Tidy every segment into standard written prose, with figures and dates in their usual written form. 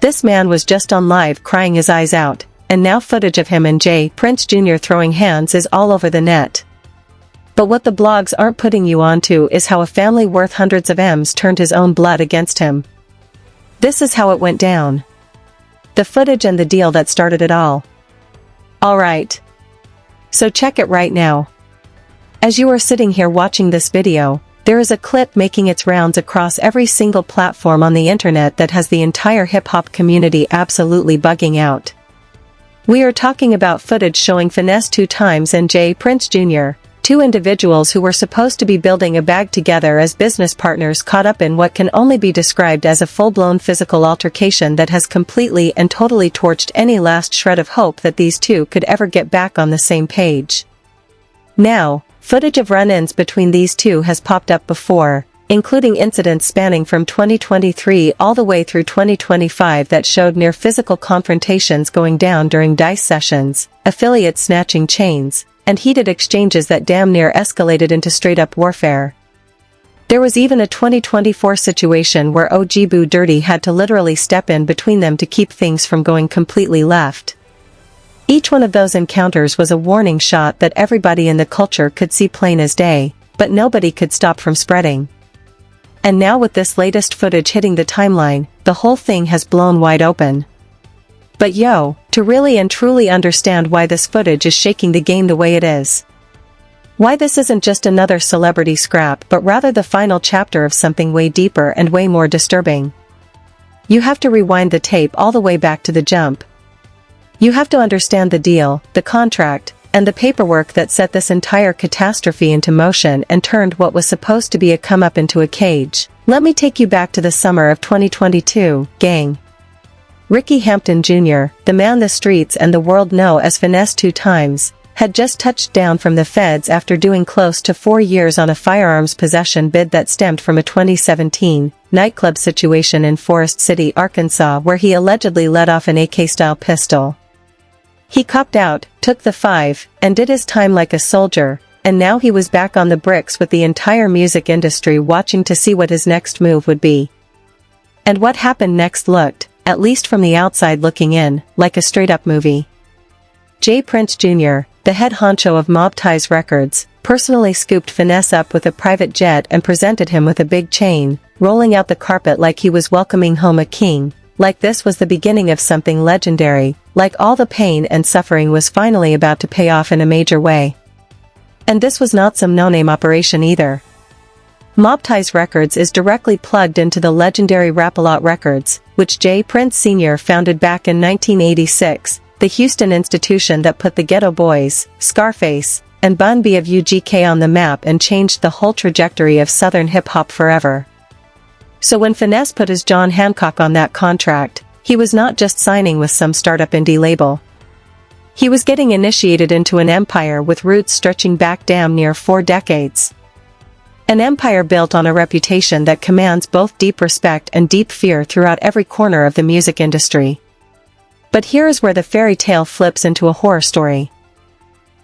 This man was just on live crying his eyes out, and now footage of him and J. Prince Jr. throwing hands is all over the net. But what the blogs aren't putting you onto is how a family worth hundreds of M's turned his own blood against him. This is how it went down. The footage and the deal that started it all. Alright. So check it right now. As you are sitting here watching this video, there is a clip making its rounds across every single platform on the internet that has the entire hip-hop community absolutely bugging out. We are talking about footage showing Finesse2tymes and J. Prince Jr., two individuals who were supposed to be building a bag together as business partners caught up in what can only be described as a full-blown physical altercation that has completely and totally torched any last shred of hope that these two could ever get back on the same page. Now, footage of run-ins between these two has popped up before, including incidents spanning from 2023 all the way through 2025 that showed near physical confrontations going down during dice sessions, affiliate snatching chains, and heated exchanges that damn near escalated into straight-up warfare. There was even a 2024 situation where OG Boo Dirty had to literally step in between them to keep things from going completely left. Each one of those encounters was a warning shot that everybody in the culture could see plain as day, but nobody could stop from spreading. And now with this latest footage hitting the timeline, the whole thing has blown wide open. But yo, to really and truly understand why this footage is shaking the game the way it is. Why this isn't just another celebrity scrap but rather the final chapter of something way deeper and way more disturbing. You have to rewind the tape all the way back to the jump. You have to understand the deal, the contract, and the paperwork that set this entire catastrophe into motion and turned what was supposed to be a come-up into a cage. Let me take you back to the summer of 2022, gang. Ricky Hampton Jr., the man the streets and the world know as Finesse2tymes, had just touched down from the feds after doing close to 4 years on a firearms possession bid that stemmed from a 2017 nightclub situation in Forest City, Arkansas, where he allegedly let off an AK-style pistol. He copped out, took the 5, and did his time like a soldier, and now he was back on the bricks with the entire music industry watching to see what his next move would be. And what happened next looked, at least from the outside looking in, like a straight-up movie. J. Prince Jr., the head honcho of Mob Ties Records, personally scooped Finesse up with a private jet and presented him with a big chain, rolling out the carpet like he was welcoming home a king, like this was the beginning of something legendary, like all the pain and suffering was finally about to pay off in a major way. And this was not some no-name operation either. Mob Ties Records is directly plugged into the legendary Rap-A-Lot Records, which J. Prince Sr. founded back in 1986, the Houston institution that put the Ghetto Boys, Scarface, and Bun B of UGK on the map and changed the whole trajectory of Southern hip-hop forever. So when Finesse put his John Hancock on that contract, he was not just signing with some startup indie label. He was getting initiated into an empire with roots stretching back damn near 4 decades. An empire built on a reputation that commands both deep respect and deep fear throughout every corner of the music industry. But here is where the fairy tale flips into a horror story.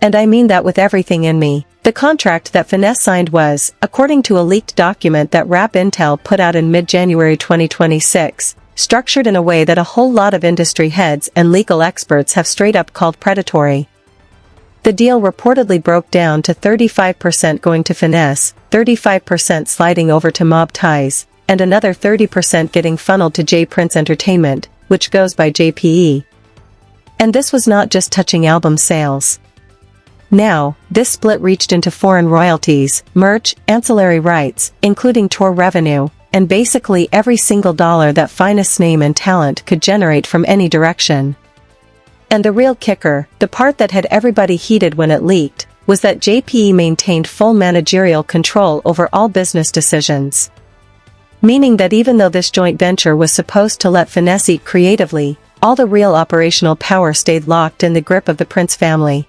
And I mean that with everything in me. The contract that Finesse signed was, according to a leaked document that Rap Intel put out in mid-January 2026, structured in a way that a whole lot of industry heads and legal experts have straight up called predatory. The deal reportedly broke down to 35% going to Finesse, 35% sliding over to Mob Ties, and another 30% getting funneled to J. Prince Entertainment, which goes by JPE. And this was not just touching album sales. Now, this split reached into foreign royalties, merch, ancillary rights, including tour revenue, and basically every single dollar that Finesse name and talent could generate from any direction. And the real kicker, the part that had everybody heated when it leaked, was that JPE maintained full managerial control over all business decisions. Meaning that even though this joint venture was supposed to let Finesse eat creatively, all the real operational power stayed locked in the grip of the Prince family.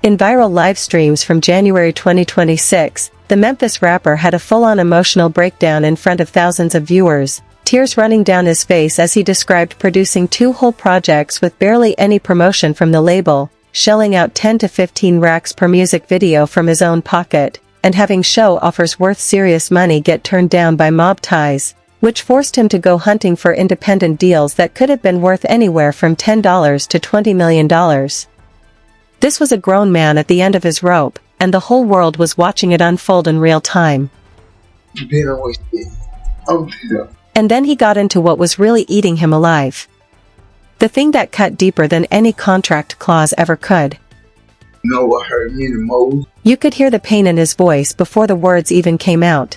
In viral live streams from January 2026, the Memphis rapper had a full-on emotional breakdown in front of thousands of viewers, tears running down his face as he described producing 2 whole projects with barely any promotion from the label, shelling out 10 to 15 racks per music video from his own pocket, and having show offers worth serious money get turned down by Mob Ties, which forced him to go hunting for independent deals that could have been worth anywhere from $10 to $20 million. This was a grown man at the end of his rope, and the whole world was watching it unfold in real time. And then he got into what was really eating him alive. The thing that cut deeper than any contract clause ever could. You know what hurt me the most? You could hear the pain in his voice before the words even came out.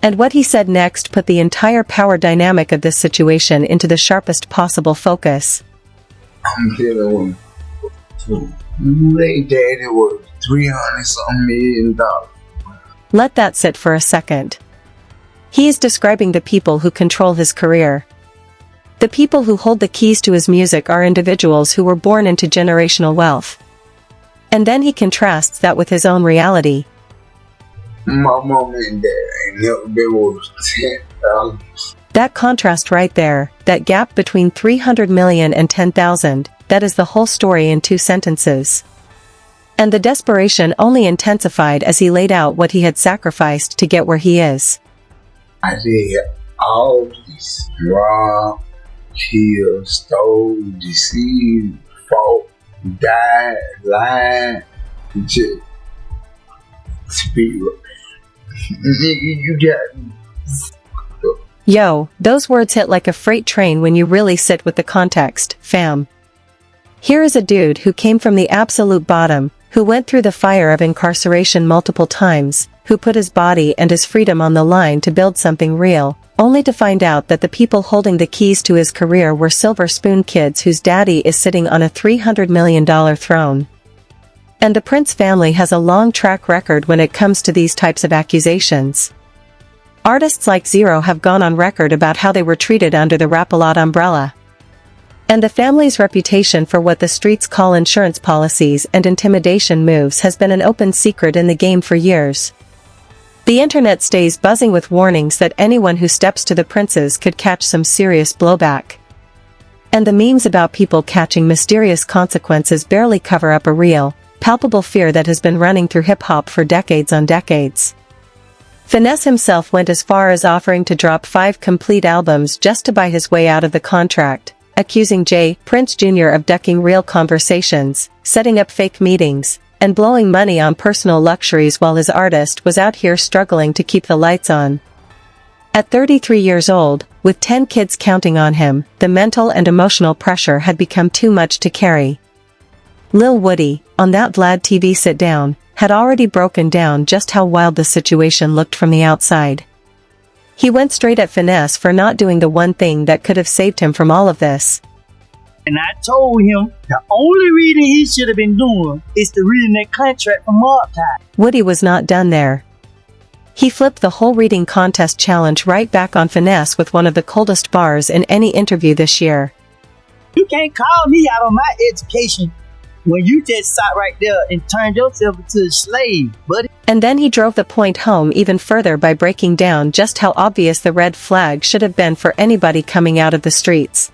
And what he said next put the entire power dynamic of this situation into the sharpest possible focus. I'm dealing with late daddy was $300-something million. Let that sit for a second. He is describing the people who control his career. The people who hold the keys to his music are individuals who were born into generational wealth. And then he contrasts that with his own reality. My mom and dad ain't never been worth $10,000. That contrast right there, that gap between 300 million and 10,000, that is the whole story in 2 sentences. And the desperation only intensified as he laid out what he had sacrificed to get where he is. I did all this: robbed, killed, stole, deceived, fought, died, lied, just speak. You got. Yo, those words hit like a freight train when you really sit with the context, fam. Here is a dude who came from the absolute bottom, who went through the fire of incarceration multiple times, who put his body and his freedom on the line to build something real, only to find out that the people holding the keys to his career were silver spoon kids whose daddy is sitting on a $300 million throne. And the Prince family has a long track record when it comes to these types of accusations. Artists like Zero have gone on record about how they were treated under the Rap-A-Lot umbrella. And the family's reputation for what the streets call insurance policies and intimidation moves has been an open secret in the game for years. The internet stays buzzing with warnings that anyone who steps to the princes could catch some serious blowback. And the memes about people catching mysterious consequences barely cover up a real, palpable fear that has been running through hip-hop for decades on decades. Finesse himself went as far as offering to drop 5 complete albums just to buy his way out of the contract, accusing Prince Jr. of ducking real conversations, setting up fake meetings, and blowing money on personal luxuries while his artist was out here struggling to keep the lights on. At 33 years old, with 10 kids counting on him, the mental and emotional pressure had become too much to carry. Lil Woody, on that Vlad TV sit-down, had already broken down just how wild the situation looked from the outside. He went straight at Finesse for not doing the one thing that could have saved him from all of this. And I told him the only reading he should have been doing is to reading that contract from Mob Time. Woody was not done there. He flipped the whole reading contest challenge right back on Finesse with one of the coldest bars in any interview this year. You can't call me out on my education when you just sat right there and turned yourself into a slave, buddy. And then he drove the point home even further by breaking down just how obvious the red flag should have been for anybody coming out of the streets.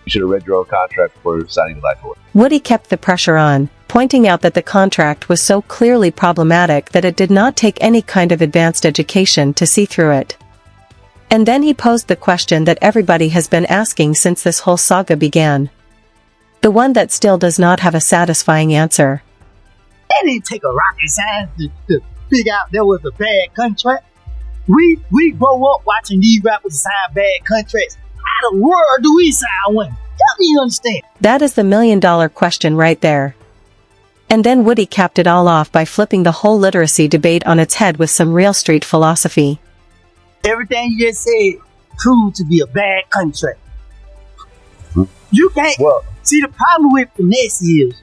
You should have read your own contract before signing the life away. Woody kept the pressure on, pointing out that the contract was so clearly problematic that it did not take any kind of advanced education to see through it. And then he posed the question that everybody has been asking since this whole saga began. The one that still does not have a satisfying answer. It didn't take a rocket science to figure out there was a bad contract. We grow up watching these rappers sign bad contracts. How the world do we sign one? Help me understand. That is the $1,000,000 question right there. And then Woody capped it all off by flipping the whole literacy debate on its head with some real street philosophy. Everything you just said proved to be a bad contract. You can't. See, the problem with Finesse is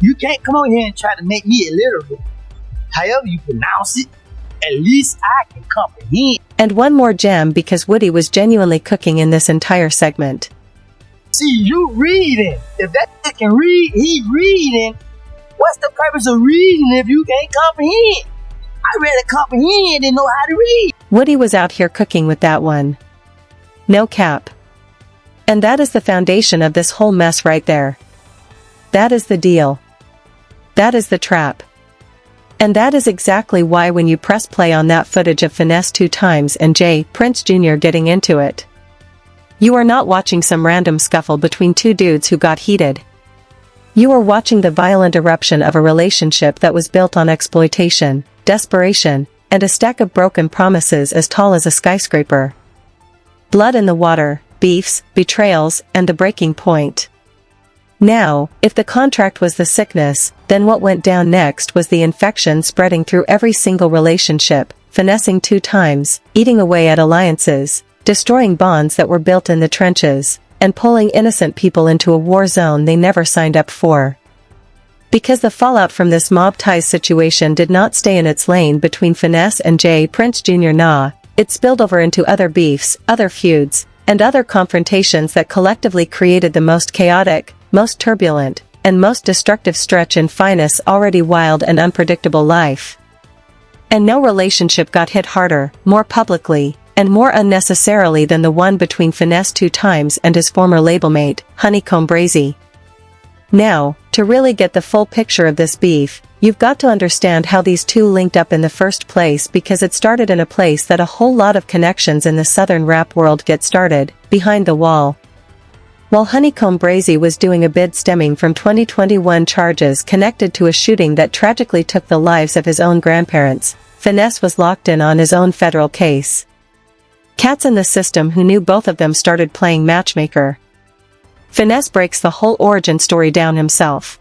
you can't come on here and try to make me illiterate. However you pronounce it, at least I can comprehend. And one more gem because Woody was genuinely cooking in this entire segment. See, you reading. If that kid can read, he's reading. What's the purpose of reading if you can't comprehend? I rather comprehend than know how to read. Woody was out here cooking with that one. No cap. And that is the foundation of this whole mess right there. That is the deal. That is the trap. And that is exactly why when you press play on that footage of Finesse2tymes and Jay Prince Jr. getting into it, you are not watching some random scuffle between two dudes who got heated. You are watching the violent eruption of a relationship that was built on exploitation, desperation, and a stack of broken promises as tall as a skyscraper. Blood in the water, beefs, betrayals, and the breaking point. Now, if the contract was the sickness, then what went down next was the infection spreading through every single relationship, finessing 2tymes, eating away at alliances, destroying bonds that were built in the trenches, and pulling innocent people into a war zone they never signed up for. Because the fallout from this mob ties situation did not stay in its lane between Finesse and Jay Prince Jr. It spilled over into other beefs, other feuds, and other confrontations that collectively created the most chaotic, most turbulent, and most destructive stretch in Finesse' already wild and unpredictable life. And no relationship got hit harder, more publicly, and more unnecessarily than the one between Finesse2tymes and his former labelmate, Honeycomb Brazy. Now, to really get the full picture of this beef, you've got to understand how these two linked up in the first place, because it started in a place that a whole lot of connections in the southern rap world get started, behind the wall. While Honeycomb Brazy was doing a bid stemming from 2021 charges connected to a shooting that tragically took the lives of his own grandparents, Finesse was locked in on his own federal case. Cats in the system who knew both of them started playing matchmaker. Finesse breaks the whole origin story down himself.